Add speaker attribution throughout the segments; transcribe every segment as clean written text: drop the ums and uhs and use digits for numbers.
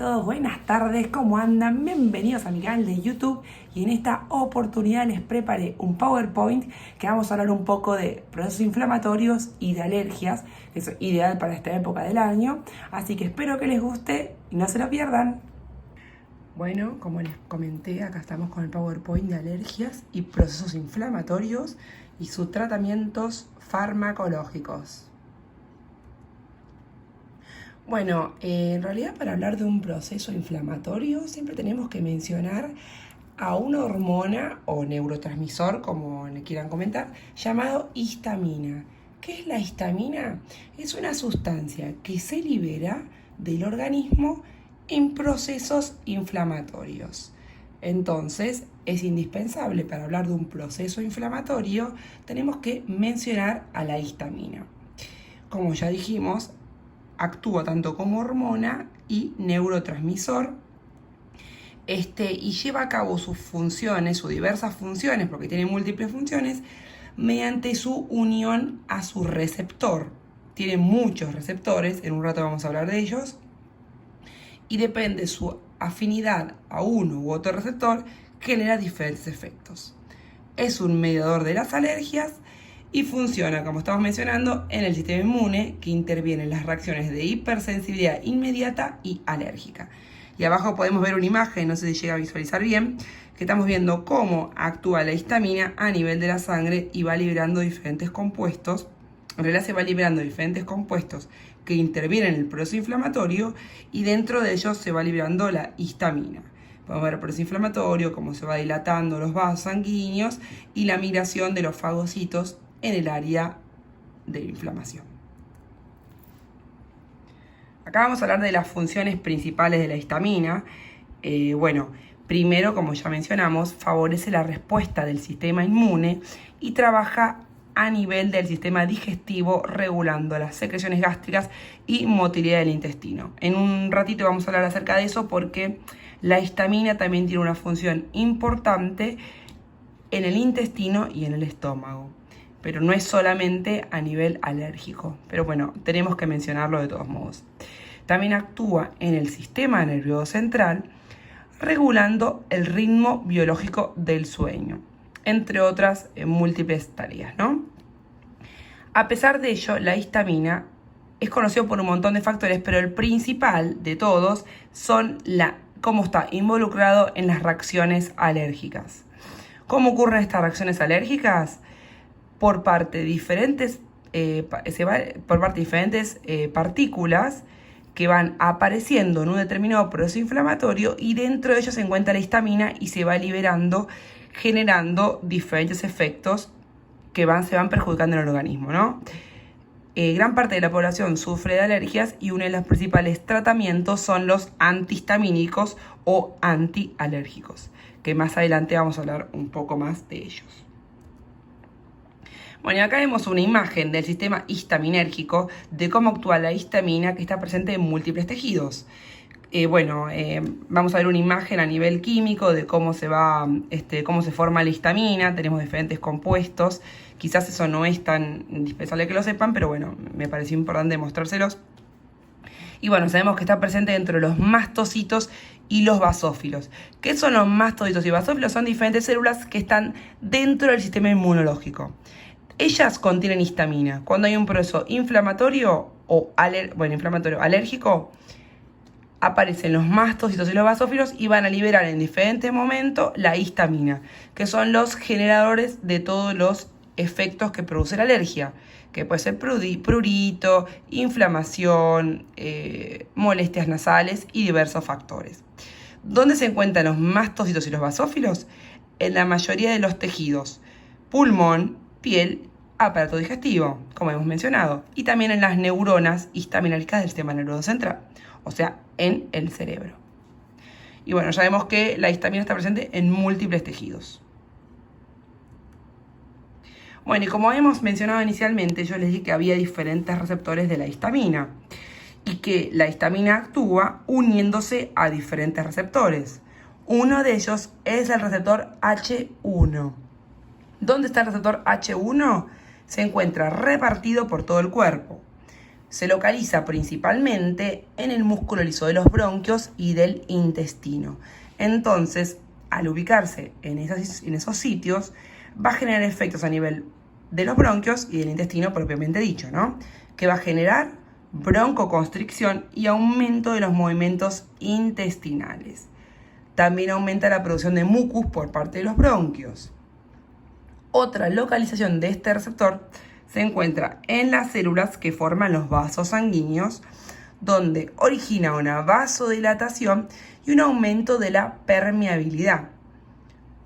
Speaker 1: todos, buenas tardes, ¿cómo andan? Bienvenidos a mi canal de YouTube y en esta oportunidad les preparé un PowerPoint que vamos a hablar un poco de procesos inflamatorios y de alergias, que es ideal para esta época del año, así que espero que les guste y no se lo pierdan. Bueno, como les comenté, acá estamos con el PowerPoint de alergias y procesos inflamatorios y sus tratamientos farmacológicos. Bueno, en realidad para hablar de un proceso inflamatorio siempre tenemos que mencionar a una hormona o neurotransmisor, como le quieran comentar, llamado histamina. ¿Qué es la histamina? Es una sustancia que se libera del organismo en procesos inflamatorios. Entonces, es indispensable para hablar de un proceso inflamatorio, tenemos que mencionar a la histamina. Como ya dijimos, actúa tanto como hormona y neurotransmisor y lleva a cabo sus funciones, sus diversas funciones, porque tiene múltiples funciones, mediante su unión a su receptor. Tiene muchos receptores, en un rato vamos a hablar de ellos, y depende de su afinidad a uno u otro receptor, genera diferentes efectos. Es un mediador de las alergias y funciona, como estamos mencionando, en el sistema inmune, que interviene en las reacciones de hipersensibilidad inmediata y alérgica. Y abajo podemos ver una imagen, no sé si llega a visualizar bien, que estamos viendo cómo actúa la histamina a nivel de la sangre y va liberando diferentes compuestos. En realidad se va liberando diferentes compuestos que intervienen en el proceso inflamatorio y dentro de ellos se va liberando la histamina. Podemos ver el proceso inflamatorio, cómo se va dilatando los vasos sanguíneos y la migración de los fagocitos en el área de inflamación. Acá vamos a hablar de las funciones principales de la histamina. Primero, como ya mencionamos, favorece la respuesta del sistema inmune y trabaja a nivel del sistema digestivo, regulando las secreciones gástricas y motilidad del intestino. En un ratito vamos a hablar acerca de eso porque la histamina también tiene una función importante en el intestino y en el estómago, pero no es solamente a nivel alérgico. Pero bueno, tenemos que mencionarlo de todos modos. También actúa en el sistema nervioso central, regulando el ritmo biológico del sueño, entre otras múltiples tareas, ¿no? A pesar de ello, la histamina es conocido por un montón de factores, pero el principal de todos son cómo está involucrado en las reacciones alérgicas. ¿Cómo ocurren estas reacciones alérgicas? Por parte de diferentes partículas que van apareciendo en un determinado proceso inflamatorio y dentro de ellos se encuentra la histamina y se va liberando, generando diferentes efectos que se van perjudicando en el organismo, ¿no? Gran parte de la población sufre de alergias y uno de los principales tratamientos son los antihistamínicos o antialérgicos, que más adelante vamos a hablar un poco más de ellos. Bueno, y acá vemos una imagen del sistema histaminérgico, de cómo actúa la histamina que está presente en múltiples tejidos. Vamos a ver una imagen a nivel químico de cómo se forma la histamina. Tenemos diferentes compuestos. Quizás eso no es tan indispensable que lo sepan, pero bueno, me pareció importante mostrárselos. Y bueno, sabemos que está presente dentro de los mastocitos y los basófilos. ¿Qué son los mastocitos y basófilos? Son diferentes células que están dentro del sistema inmunológico. Ellas contienen histamina. Cuando hay un proceso inflamatorio o alérgico, aparecen los mastocitos y los basófilos y van a liberar en diferentes momentos la histamina, que son los generadores de todos los efectos que produce la alergia, que puede ser prurito, inflamación, molestias nasales y diversos factores. ¿Dónde se encuentran los mastocitos y los basófilos? En la mayoría de los tejidos: pulmón, piel, aparato digestivo, como hemos mencionado, y también en las neuronas histaminérgicas del sistema nervioso central, o sea, en el cerebro. Y bueno, ya vemos que la histamina está presente en múltiples tejidos. Bueno, y como hemos mencionado inicialmente, yo les dije que había diferentes receptores de la histamina y que la histamina actúa uniéndose a diferentes receptores. Uno de ellos es el receptor H1. ¿Dónde está el receptor H1? Se encuentra repartido por todo el cuerpo. se localiza principalmente en el músculo liso de los bronquios y del intestino. Entonces, al ubicarse en esos sitios, va a generar efectos a nivel de los bronquios y del intestino propiamente dicho, ¿no? Que va a generar broncoconstricción y aumento de los movimientos intestinales. También aumenta la producción de mucus por parte de los bronquios. Otra localización de este receptor se encuentra en las células que forman los vasos sanguíneos, donde origina una vasodilatación y un aumento de la permeabilidad.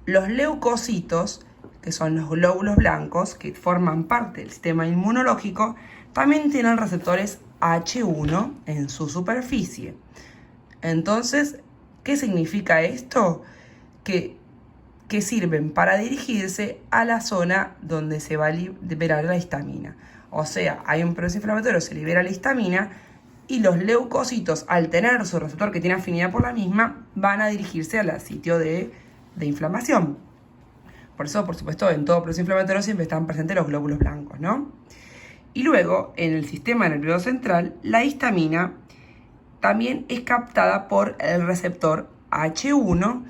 Speaker 1: Los leucocitos, que son los glóbulos blancos que forman parte del sistema inmunológico, también tienen receptores H1 en su superficie. Entonces, ¿qué significa esto? Que sirven para dirigirse a la zona donde se va a liberar la histamina. O sea, hay un proceso inflamatorio, se libera la histamina y los leucocitos, al tener su receptor que tiene afinidad por la misma, van a dirigirse al sitio de inflamación. Por eso, por supuesto, en todo proceso inflamatorio siempre están presentes los glóbulos blancos, ¿no? Y luego, en el sistema nervioso central, la histamina también es captada por el receptor H1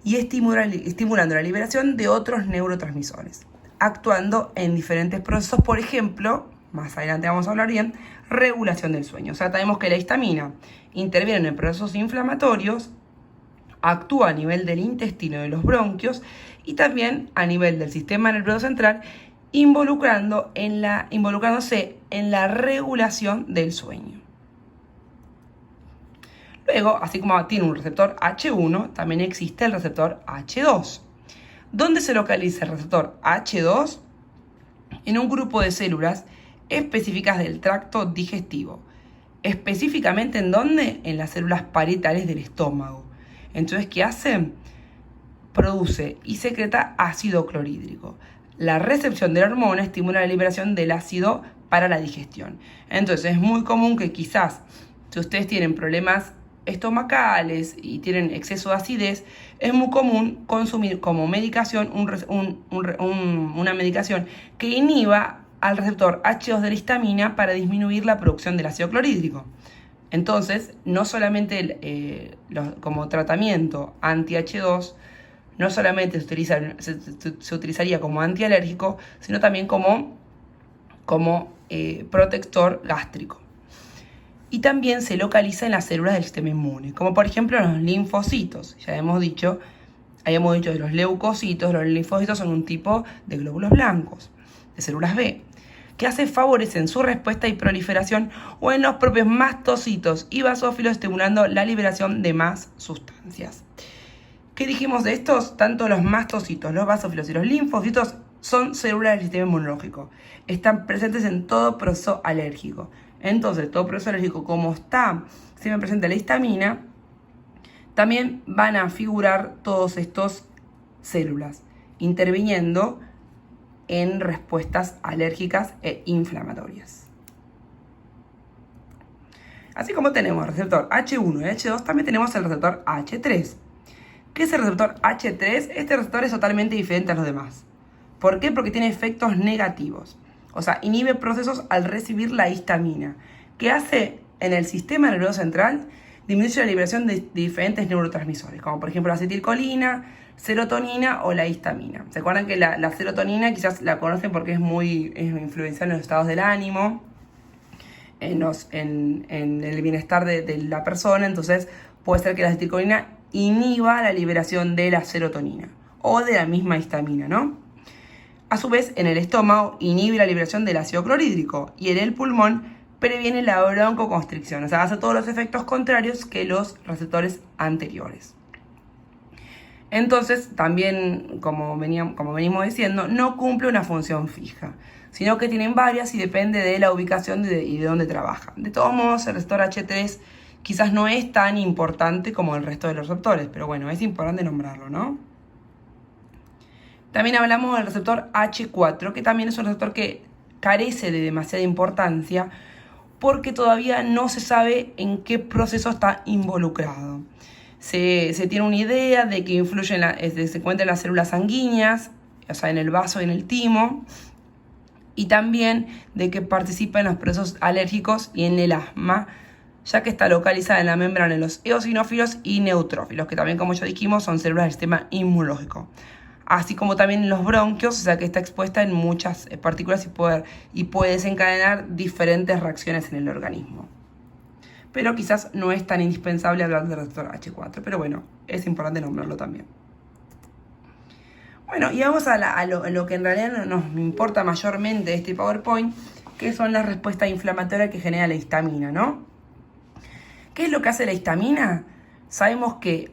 Speaker 1: y estimulando la liberación de otros neurotransmisores, actuando en diferentes procesos, por ejemplo, más adelante vamos a hablar bien, regulación del sueño. O sea, tenemos que la histamina interviene en procesos inflamatorios, actúa a nivel del intestino de los bronquios y también a nivel del sistema nervioso central, involucrándose en la regulación del sueño. Luego, así como tiene un receptor H1, también existe el receptor H2. ¿Dónde se localiza el receptor H2? En un grupo de células específicas del tracto digestivo. ¿Específicamente en dónde? En las células parietales del estómago. Entonces, ¿qué hace? Produce y secreta ácido clorhídrico. La recepción de la hormona estimula la liberación del ácido para la digestión. Entonces, es muy común que quizás, si ustedes tienen problemas estomacales y tienen exceso de acidez, es muy común consumir como medicación una medicación que inhiba al receptor H2 de la histamina para disminuir la producción del ácido clorhídrico. Entonces, no solamente como tratamiento anti-H2, no solamente se utilizaría como antialérgico, sino también como protector gástrico. Y también se localiza en las células del sistema inmune, como por ejemplo los linfocitos. Ya habíamos dicho de los leucocitos. Los linfocitos son un tipo de glóbulos blancos, de células B, que favorecen su respuesta y proliferación, o en los propios mastocitos y basófilos, estimulando la liberación de más sustancias. ¿Qué dijimos de estos? Tanto los mastocitos, los basófilos y los linfocitos son células del sistema inmunológico. Están presentes en todo proceso alérgico. Entonces, todo proceso alérgico, como está siempre presente la histamina, también van a figurar todos estos células, interviniendo en respuestas alérgicas e inflamatorias. Así como tenemos el receptor H1 y H2, también tenemos el receptor H3. ¿Qué es el receptor H3? Este receptor es totalmente diferente a los demás. ¿Por qué? Porque tiene efectos negativos. O sea, inhibe procesos al recibir la histamina. ¿Qué hace en el sistema nervioso central? Disminuye la liberación de diferentes neurotransmisores, como por ejemplo la acetilcolina, serotonina o la histamina. ¿Se acuerdan que la serotonina quizás la conocen porque es influencial en los estados del ánimo, en el bienestar de la persona? Entonces puede ser que la acetilcolina inhiba la liberación de la serotonina o de la misma histamina, ¿no? A su vez, en el estómago inhibe la liberación del ácido clorhídrico y en el pulmón previene la broncoconstricción. O sea, hace todos los efectos contrarios que los receptores anteriores. Entonces, también, como venimos diciendo, no cumple una función fija, sino que tienen varias y depende de la ubicación y de dónde trabaja. De todos modos, el receptor H3 quizás no es tan importante como el resto de los receptores, pero bueno, es importante nombrarlo, ¿no? También hablamos del receptor H4, que también es un receptor que carece de demasiada importancia porque todavía no se sabe en qué proceso está involucrado. Se tiene una idea de que se encuentra en las células sanguíneas, o sea, en el vaso y en el timo, y también de que participa en los procesos alérgicos y en el asma, ya que está localizada en la membrana de los eosinófilos y neutrófilos, que también, como ya dijimos, son células del sistema inmunológico. Así como también en los bronquios, o sea que está expuesta en muchas partículas y puede desencadenar diferentes reacciones en el organismo. Pero quizás no es tan indispensable hablar del receptor H4, pero bueno, es importante nombrarlo también. Bueno, y vamos a lo que en realidad nos importa mayormente de este PowerPoint, que son las respuestas inflamatorias que genera la histamina, ¿no? ¿Qué es lo que hace la histamina? Sabemos que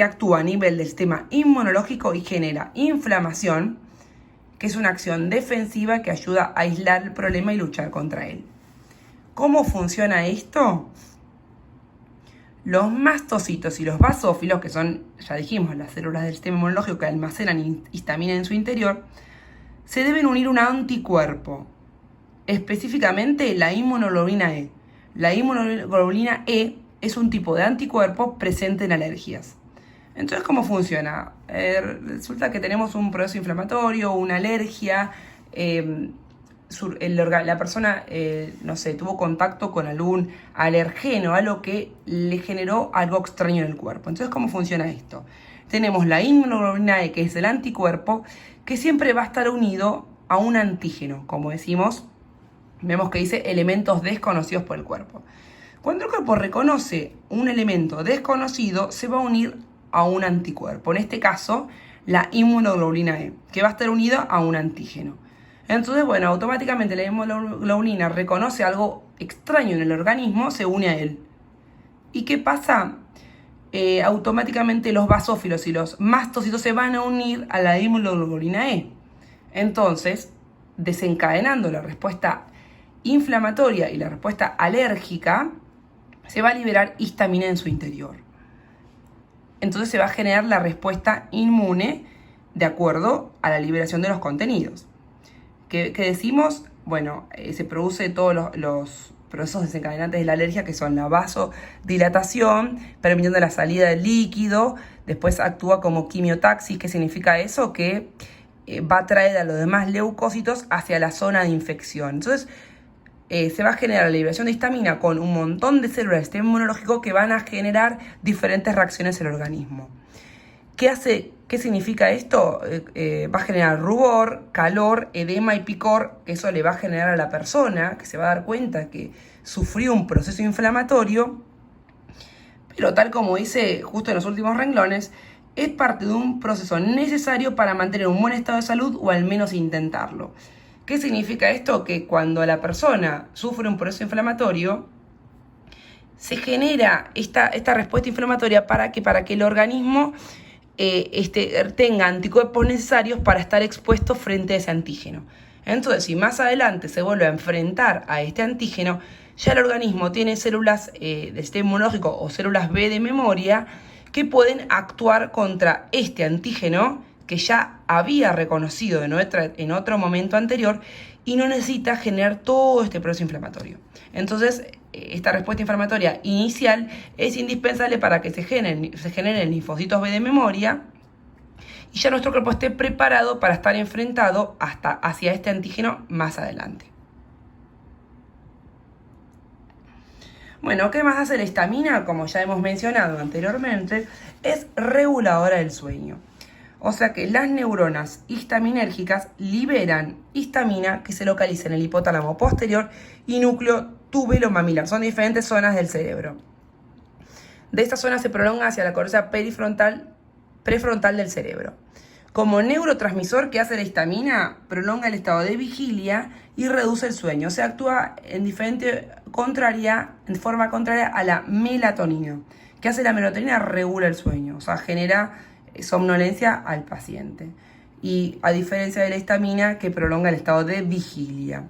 Speaker 1: actúa a nivel del sistema inmunológico y genera inflamación, que es una acción defensiva que ayuda a aislar el problema y luchar contra él. ¿Cómo funciona esto? Los mastocitos y los basófilos, que son, ya dijimos, las células del sistema inmunológico que almacenan histamina en su interior, se deben unir a un anticuerpo, específicamente la inmunoglobulina E. La inmunoglobulina E es un tipo de anticuerpo presente en alergias. Entonces, ¿cómo funciona? Resulta que tenemos un proceso inflamatorio, una alergia, la persona, tuvo contacto con algún alergeno, algo que le generó algo extraño en el cuerpo. Entonces, ¿cómo funciona esto? Tenemos la inmunoglobulina E, que es el anticuerpo, que siempre va a estar unido a un antígeno, como decimos. Vemos que dice elementos desconocidos por el cuerpo. Cuando el cuerpo reconoce un elemento desconocido, se va a unir a un anticuerpo. En este caso, la inmunoglobulina E, que va a estar unida a un antígeno. Entonces, bueno, automáticamente la inmunoglobulina reconoce algo extraño en el organismo, se une a él. ¿Y qué pasa? Automáticamente los basófilos y los mastocitos se van a unir a la inmunoglobulina E. Entonces, desencadenando la respuesta inflamatoria y la respuesta alérgica, se va a liberar histamina en su interior. Entonces se va a generar la respuesta inmune de acuerdo a la liberación de los contenidos. ¿Qué decimos? Bueno, se produce todos los procesos desencadenantes de la alergia, que son la vasodilatación, permitiendo la salida del líquido. Después actúa como quimiotaxis. ¿Qué significa eso? Que va a traer a los demás leucocitos hacia la zona de infección. Entonces, se va a generar la liberación de histamina con un montón de células del sistema inmunológico que van a generar diferentes reacciones en el organismo. ¿Qué significa esto? Va a generar rubor, calor, edema y picor, que eso le va a generar a la persona, que se va a dar cuenta que sufrió un proceso inflamatorio, pero tal como dice justo en los últimos renglones, es parte de un proceso necesario para mantener un buen estado de salud o al menos intentarlo. ¿Qué significa esto? Que cuando la persona sufre un proceso inflamatorio, se genera esta respuesta inflamatoria para que el organismo tenga anticuerpos necesarios para estar expuesto frente a ese antígeno. Entonces, si más adelante se vuelve a enfrentar a este antígeno, ya el organismo tiene células del sistema inmunológico o células B de memoria que pueden actuar contra este antígeno que ya había reconocido en otro momento anterior y no necesita generar todo este proceso inflamatorio. Entonces, esta respuesta inflamatoria inicial es indispensable para que se generen linfocitos B de memoria y ya nuestro cuerpo esté preparado para estar enfrentado hacia este antígeno más adelante. Bueno, ¿qué más hace la histamina? Como ya hemos mencionado anteriormente, es reguladora del sueño. O sea que las neuronas histaminérgicas liberan histamina que se localiza en el hipotálamo posterior y núcleo tubulomamilar. Son diferentes zonas del cerebro. De esta zona se prolonga hacia la corteza prefrontal del cerebro. Como neurotransmisor, que hace la histamina, prolonga el estado de vigilia y reduce el sueño. O sea, actúa en forma contraria a la melatonina. ¿Qué hace la melatonina? Regula el sueño, o sea, genera somnolencia al paciente. Y a diferencia de la histamina, que prolonga el estado de vigilia.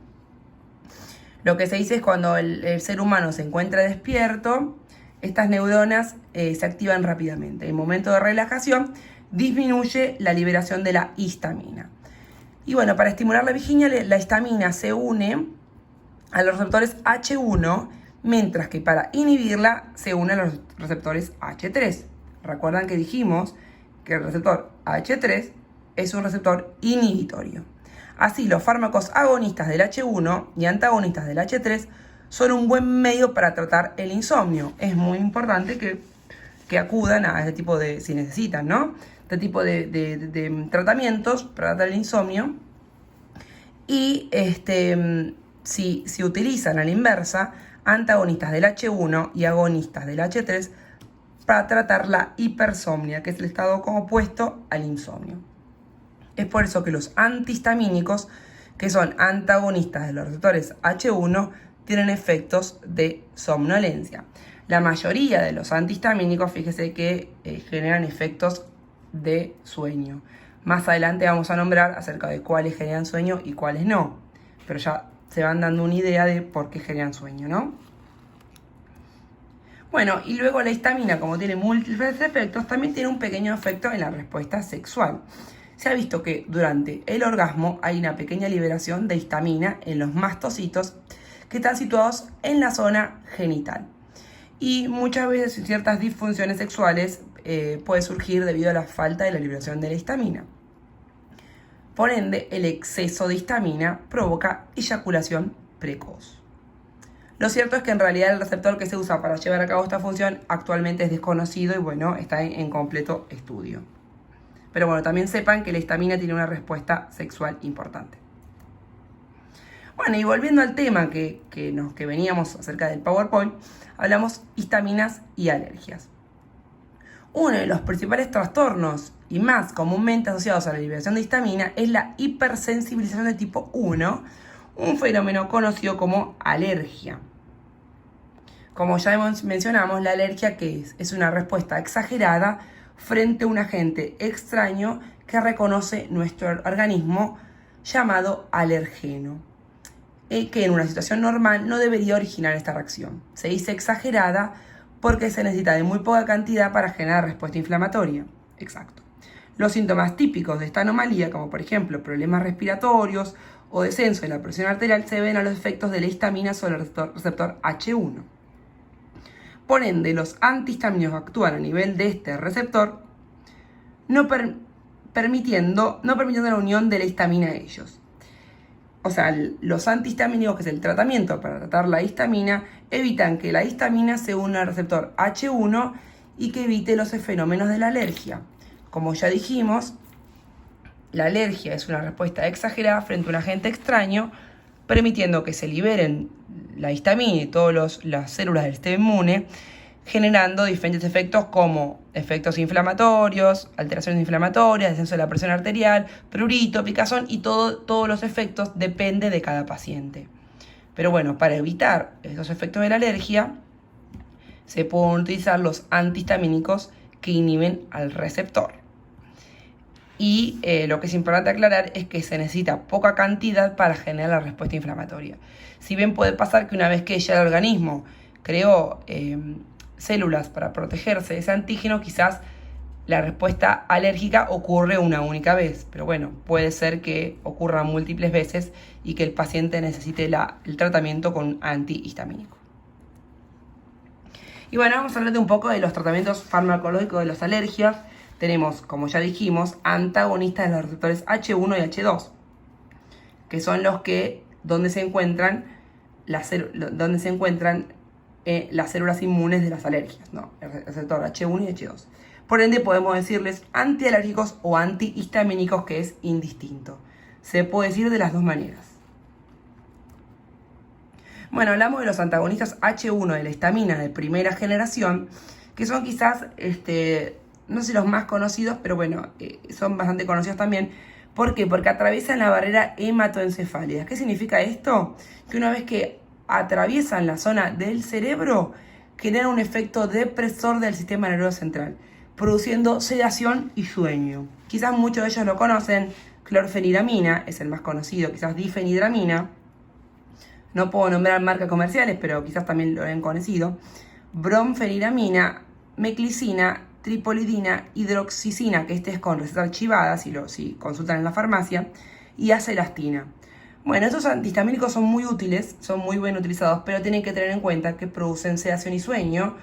Speaker 1: Lo que se dice es cuando el ser humano se encuentra despierto, estas neuronas se activan rápidamente. En el momento de relajación disminuye la liberación de la histamina. Y bueno, para estimular la vigilia, la histamina se une a los receptores H1, mientras que para inhibirla se une a los receptores H3. Recuerdan que dijimos que el receptor H3 es un receptor inhibitorio. Así, los fármacos agonistas del H1 y antagonistas del H3 son un buen medio para tratar el insomnio. Es muy importante que acudan a este tipo de, si necesitan, ¿no? Este tipo de tratamientos para tratar el insomnio. Y si utilizan a la inversa antagonistas del H1 y agonistas del H3 para tratar la hipersomnia, que es el estado opuesto al insomnio. Es por eso que los antihistamínicos, que son antagonistas de los receptores H1, tienen efectos de somnolencia. La mayoría de los antihistamínicos, fíjese que generan efectos de sueño. Más adelante vamos a nombrar acerca de cuáles generan sueño y cuáles no. Pero ya se van dando una idea de por qué generan sueño, ¿no? Bueno, y luego la histamina, como tiene múltiples efectos, también tiene un pequeño efecto en la respuesta sexual. Se ha visto que durante el orgasmo hay una pequeña liberación de histamina en los mastocitos que están situados en la zona genital. Y muchas veces ciertas disfunciones sexuales puede surgir debido a la falta de la liberación de la histamina. Por ende, el exceso de histamina provoca eyaculación precoz. Lo cierto es que en realidad el receptor que se usa para llevar a cabo esta función actualmente es desconocido y bueno, está en completo estudio. Pero bueno, también sepan que la histamina tiene una respuesta sexual importante. Bueno, y volviendo al tema que veníamos acerca del PowerPoint, hablamos histaminas y alergias. Uno de los principales trastornos y más comúnmente asociados a la liberación de histamina es la hipersensibilización de tipo 1, un fenómeno conocido como alergia. Como ya mencionamos, la alergia, ¿qué es? Es una respuesta exagerada frente a un agente extraño que reconoce nuestro organismo llamado alergeno, que en una situación normal no debería originar esta reacción. Se dice exagerada porque se necesita de muy poca cantidad para generar respuesta inflamatoria. Exacto. Los síntomas típicos de esta anomalía, como por ejemplo problemas respiratorios o descenso de la presión arterial, se ven a los efectos de la histamina sobre el receptor H1. Por ende, los antihistamínicos actúan a nivel de este receptor, no permitiendo la unión de la histamina a ellos. O sea, los antihistamínicos, que es el tratamiento para tratar la histamina, evitan que la histamina se una al receptor H1 y que evite los fenómenos de la alergia. Como ya dijimos, la alergia es una respuesta exagerada frente a un agente extraño, permitiendo que se liberen la histamina y todas las células del sistema inmune, generando diferentes efectos como efectos inflamatorios, alteraciones inflamatorias, descenso de la presión arterial, prurito, picazón y todos los efectos depende de cada paciente. Pero bueno, para evitar estos efectos de la alergia, se pueden utilizar los antihistamínicos que inhiben al receptor. Y lo que es importante aclarar es que se necesita poca cantidad para generar la respuesta inflamatoria. Si bien puede pasar que una vez que ya el organismo creó células para protegerse de ese antígeno, quizás la respuesta alérgica ocurre una única vez. Pero bueno, puede ser que ocurra múltiples veces y que el paciente necesite el tratamiento con antihistamínico. Y bueno, vamos a hablar de un poco de los tratamientos farmacológicos de las alergias. Tenemos, como ya dijimos, antagonistas de los receptores H1 y H2, que son los que donde se encuentran las células inmunes de las alergias, ¿no? El receptor H1 y H2. Por ende, podemos decirles antialérgicos o antihistamínicos, que es indistinto. Se puede decir de las dos maneras. Bueno, hablamos de los antagonistas H1 de la histamina de primera generación, que son quizás no sé los más conocidos, pero bueno, son bastante conocidos también. ¿Por qué? Porque atraviesan la barrera hematoencefálica. ¿Qué significa esto? Que una vez que atraviesan la zona del cerebro, generan un efecto depresor del sistema nervioso central, produciendo sedación y sueño. Quizás muchos de ellos lo conocen. Clorfeniramina es el más conocido, quizás difenidramina. No puedo nombrar marcas comerciales, pero quizás también lo han conocido. Bromfeniramina, meclicina, tripolidina, hidroxicina, que es con receta archivada, si consultan en la farmacia, y acelastina. Bueno, estos antihistamínicos son muy útiles, son muy bien utilizados, pero tienen que tener en cuenta que producen sedación y sueño.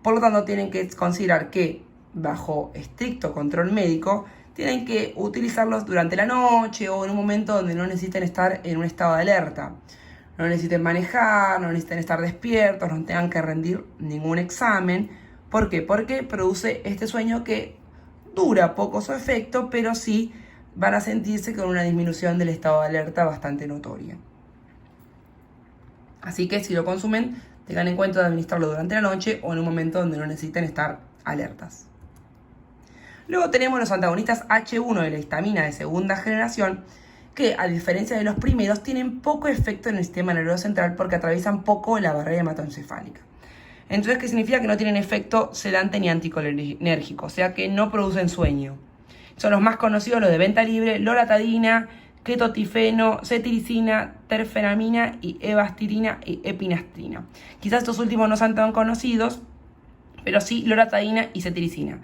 Speaker 1: Por lo tanto, tienen que considerar que, bajo estricto control médico, tienen que utilizarlos durante la noche o en un momento donde no necesiten estar en un estado de alerta. No necesiten manejar, no necesiten estar despiertos, no tengan que rendir ningún examen. ¿Por qué? Porque produce este sueño que dura poco su efecto, pero sí van a sentirse con una disminución del estado de alerta bastante notoria. Así que si lo consumen, tengan en cuenta de administrarlo durante la noche o en un momento donde no necesiten estar alertas. Luego tenemos los antagonistas H1 de la histamina de segunda generación, que a diferencia de los primeros tienen poco efecto en el sistema nervioso central porque atraviesan poco la barrera hematoencefálica. Entonces, ¿qué significa? Que no tienen efecto sedante ni anticolinérgico, o sea que no producen sueño. Son los más conocidos los de venta libre: loratadina, ketotifeno, cetiricina, terfenamina y evastirina y epinastrina. Quizás estos últimos no sean tan conocidos, pero sí loratadina y cetiricina.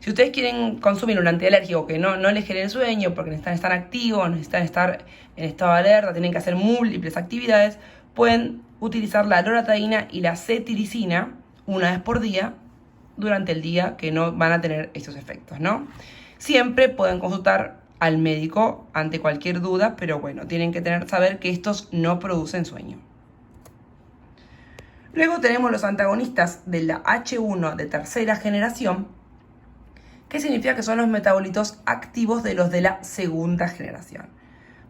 Speaker 1: Si ustedes quieren consumir un antialérgico que no les genere sueño porque necesitan estar activos, necesitan estar en estado de alerta, tienen que hacer múltiples actividades, pueden utilizar la loratadina y la cetiricina una vez por día durante el día, que no van a tener estos efectos, ¿no? Siempre pueden consultar al médico ante cualquier duda, pero bueno, tienen que saber que estos no producen sueño. Luego tenemos los antagonistas de la H1 de tercera generación, que significa que son los metabolitos activos de los de la segunda generación.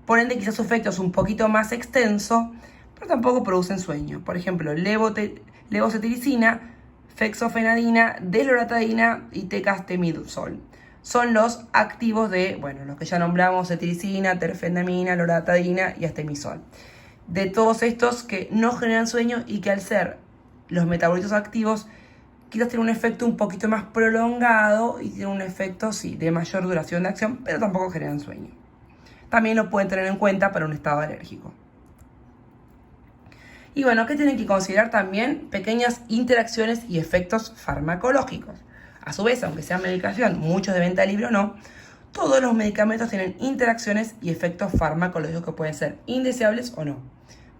Speaker 1: Por ende, quizás su efecto es un poquito más extenso, pero tampoco producen sueño. Por ejemplo, levocetiricina, fexofenadina, desloratadina y tecastemidosol. Son los activos de, los que ya nombramos: cetiricina, terfenamina, loratadina y astemisol. De todos estos que no generan sueño y que al ser los metabolitos activos quizás tienen un efecto un poquito más prolongado y tienen un efecto, sí, de mayor duración de acción, pero tampoco generan sueño. También lo pueden tener en cuenta para un estado alérgico. Y ¿qué tienen que considerar también? Pequeñas interacciones y efectos farmacológicos. A su vez, aunque sea medicación, muchos de venta libre o no, todos los medicamentos tienen interacciones y efectos farmacológicos que pueden ser indeseables o no,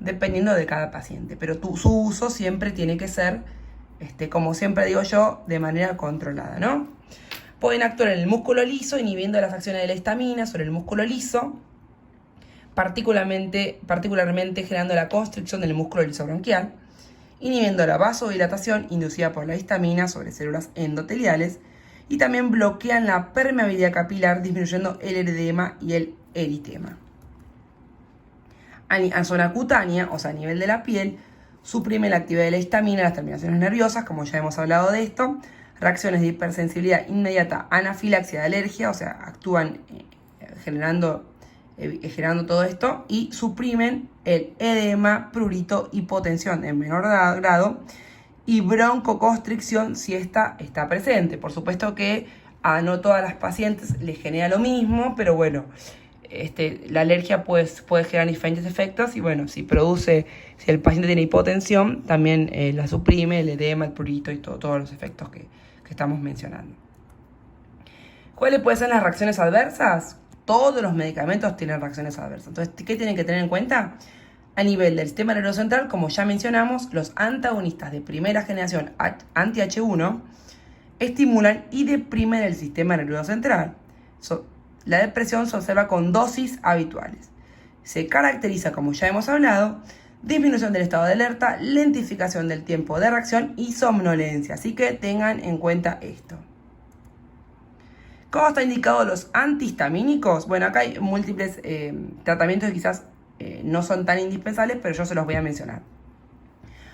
Speaker 1: dependiendo de cada paciente. Pero su uso siempre tiene que ser, como siempre digo yo, de manera controlada, ¿no? Pueden actuar en el músculo liso, inhibiendo las acciones de la histamina sobre el músculo liso, particularmente generando la constricción del músculo liso bronquial, inhibiendo la vasodilatación inducida por la histamina sobre células endoteliales, y también bloquean la permeabilidad capilar, disminuyendo el eritema y el eritema. A zona cutánea, o sea, a nivel de la piel, suprime la actividad de la histamina, las terminaciones nerviosas, como ya hemos hablado de esto, reacciones de hipersensibilidad inmediata, anafilaxia de alergia, o sea, actúan generando todo esto, y suprimen el edema, prurito, hipotensión en menor grado y broncoconstricción si esta está presente. Por supuesto que a no todas las pacientes les genera lo mismo, pero la alergia puede generar diferentes efectos y si el paciente tiene hipotensión, también la suprime, el edema, el prurito y todos los efectos que estamos mencionando. ¿Cuáles pueden ser las reacciones adversas? Todos los medicamentos tienen reacciones adversas. Entonces, ¿qué tienen que tener en cuenta? A nivel del sistema nervioso central, como ya mencionamos, los antagonistas de primera generación anti-H1 estimulan y deprimen el sistema nervioso central. La depresión se observa con dosis habituales. Se caracteriza, como ya hemos hablado, disminución del estado de alerta, lentificación del tiempo de reacción y somnolencia. Así que tengan en cuenta esto. ¿Cómo están indicados los antihistamínicos? Acá hay múltiples tratamientos que quizás no son tan indispensables, pero yo se los voy a mencionar.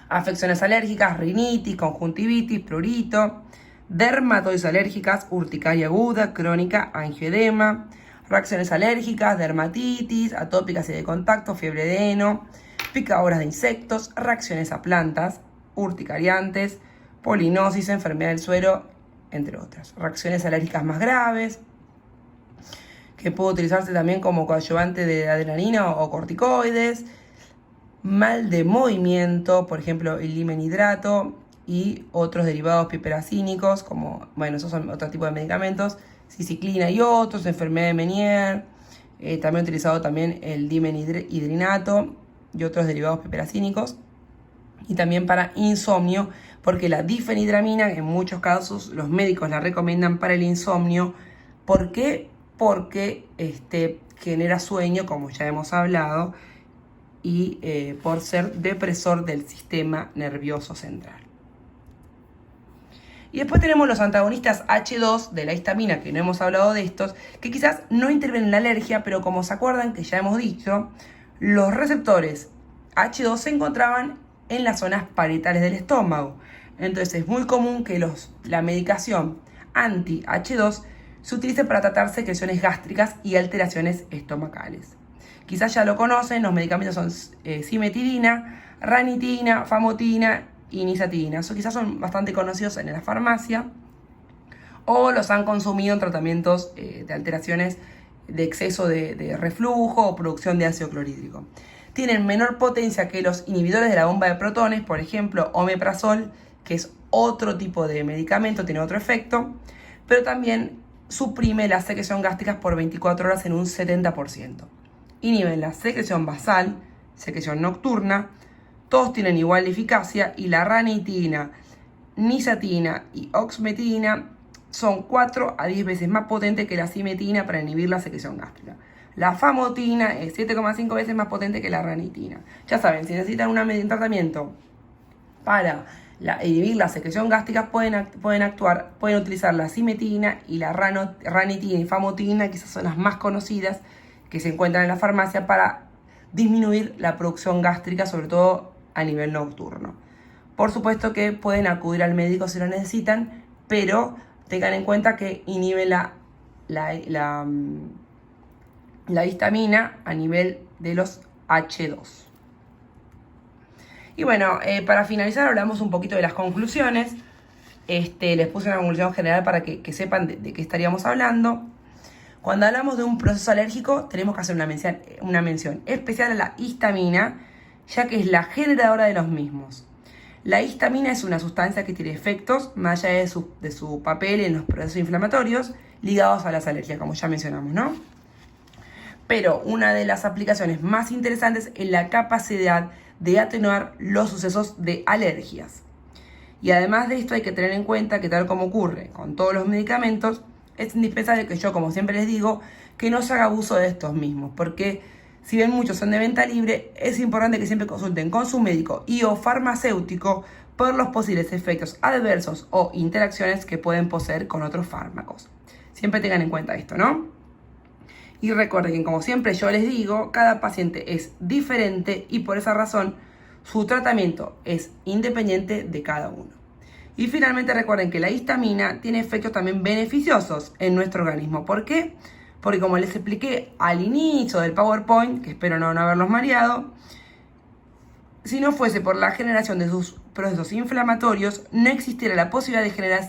Speaker 1: Afecciones alérgicas, rinitis, conjuntivitis, prurito, dermatosis alérgicas, urticaria aguda, crónica, angioedema, reacciones alérgicas, dermatitis, atópicas y de contacto, fiebre de heno, picaduras de insectos, reacciones a plantas, urticariantes, polinosis, enfermedad del suero, entre otras. Reacciones alérgicas más graves, que puede utilizarse también como coadyuvante de adrenalina o corticoides, mal de movimiento, por ejemplo el limenhidrato y otros derivados piperacínicos, como, esos son otro tipo de medicamentos, ciclina y otros, enfermedad de Meniere, también utilizado también el dimenhidrinato y otros derivados piperacínicos, y también para insomnio, porque la difenhidramina, en muchos casos los médicos la recomiendan para el insomnio. ¿Por qué? porque genera sueño, como ya hemos hablado, y por ser depresor del sistema nervioso central. Y después tenemos los antagonistas H2 de la histamina, que no hemos hablado de estos, que quizás no intervienen en la alergia, pero como se acuerdan que ya hemos dicho, los receptores H2 se encontraban en las zonas parietales del estómago. Entonces es muy común que la medicación anti-H2 se utilice para tratar secreciones gástricas y alteraciones estomacales. Quizás ya lo conocen, los medicamentos son cimetidina, ranitina, famotina y nisatina. Quizás son bastante conocidos en la farmacia o los han consumido en tratamientos de alteraciones de exceso de reflujo o producción de ácido clorhídrico. Tienen menor potencia que los inhibidores de la bomba de protones, por ejemplo, omeprazol, que es otro tipo de medicamento, tiene otro efecto, pero también suprime la secreción gástrica por 24 horas en un 70%. Inhiben la secreción basal, secreción nocturna, todos tienen igual eficacia y la ranitina, nisatina y oxmetina son 4 a 10 veces más potentes que la cimetina para inhibir la secreción gástrica. La famotina es 7,5 veces más potente que la ranitina. Ya saben, si necesitan un tratamiento para inhibir la secreción gástrica, pueden utilizar la cimetina y la ranitina y famotina, que esas son las más conocidas que se encuentran en la farmacia para disminuir la producción gástrica, sobre todo a nivel nocturno. Por supuesto que pueden acudir al médico si lo necesitan, pero tengan en cuenta que inhibe la histamina a nivel de los H2. Y bueno, para finalizar hablamos un poquito de las conclusiones. Les puse una conclusión general para que sepan de qué estaríamos hablando. Cuando hablamos de un proceso alérgico, tenemos que hacer una mención especial a la histamina, ya que es la generadora de los mismos. La histamina es una sustancia que tiene efectos, más allá de su papel en los procesos inflamatorios, ligados a las alergias, como ya mencionamos, ¿no? Pero una de las aplicaciones más interesantes es la capacidad de atenuar los sucesos de alergias. Y además de esto hay que tener en cuenta que, tal como ocurre con todos los medicamentos, es indispensable que yo, como siempre les digo, que no se haga abuso de estos mismos, porque si bien muchos son de venta libre, es importante que siempre consulten con su médico y o farmacéutico por los posibles efectos adversos o interacciones que pueden poseer con otros fármacos. Siempre tengan en cuenta esto, ¿no? Y recuerden que, como siempre yo les digo, cada paciente es diferente y por esa razón su tratamiento es independiente de cada uno. Y finalmente recuerden que la histamina tiene efectos también beneficiosos en nuestro organismo. ¿Por qué? Porque, como les expliqué al inicio del PowerPoint, que espero no haberlos mareado, si no fuese por la generación de sus procesos inflamatorios, no existiera la posibilidad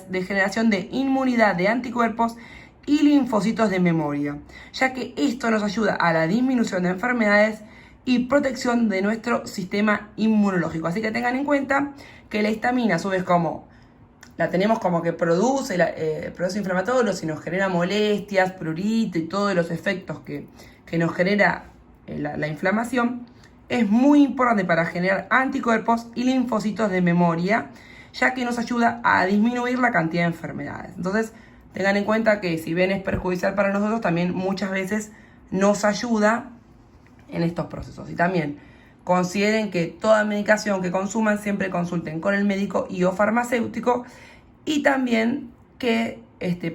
Speaker 1: de generación de inmunidad de anticuerpos y linfocitos de memoria, ya que esto nos ayuda a la disminución de enfermedades y protección de nuestro sistema inmunológico. Así que tengan en cuenta que la histamina, a su vez, como la tenemos como que produce procesos inflamatorios y nos genera molestias, prurito y todos los efectos que nos genera la inflamación, es muy importante para generar anticuerpos y linfocitos de memoria, ya que nos ayuda a disminuir la cantidad de enfermedades. Entonces, tengan en cuenta que si bien es perjudicial para nosotros, también muchas veces nos ayuda en estos procesos. Y también consideren que toda medicación que consuman siempre consulten con el médico y o farmacéutico, y también que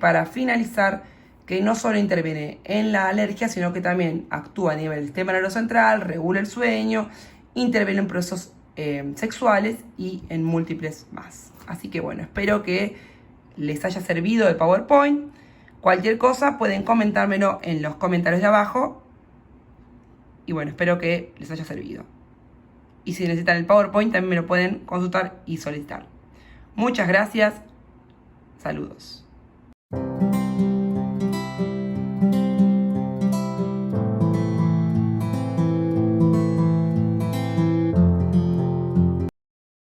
Speaker 1: para finalizar, que no solo interviene en la alergia, sino que también actúa a nivel del sistema nervioso central, regula el sueño, interviene en procesos sexuales y en múltiples más. Así que bueno, espero que les haya servido el PowerPoint. Cualquier cosa pueden comentármelo en los comentarios de abajo. Y bueno, espero que les haya servido. Y si necesitan el PowerPoint también me lo pueden consultar y solicitar. Muchas gracias. Saludos.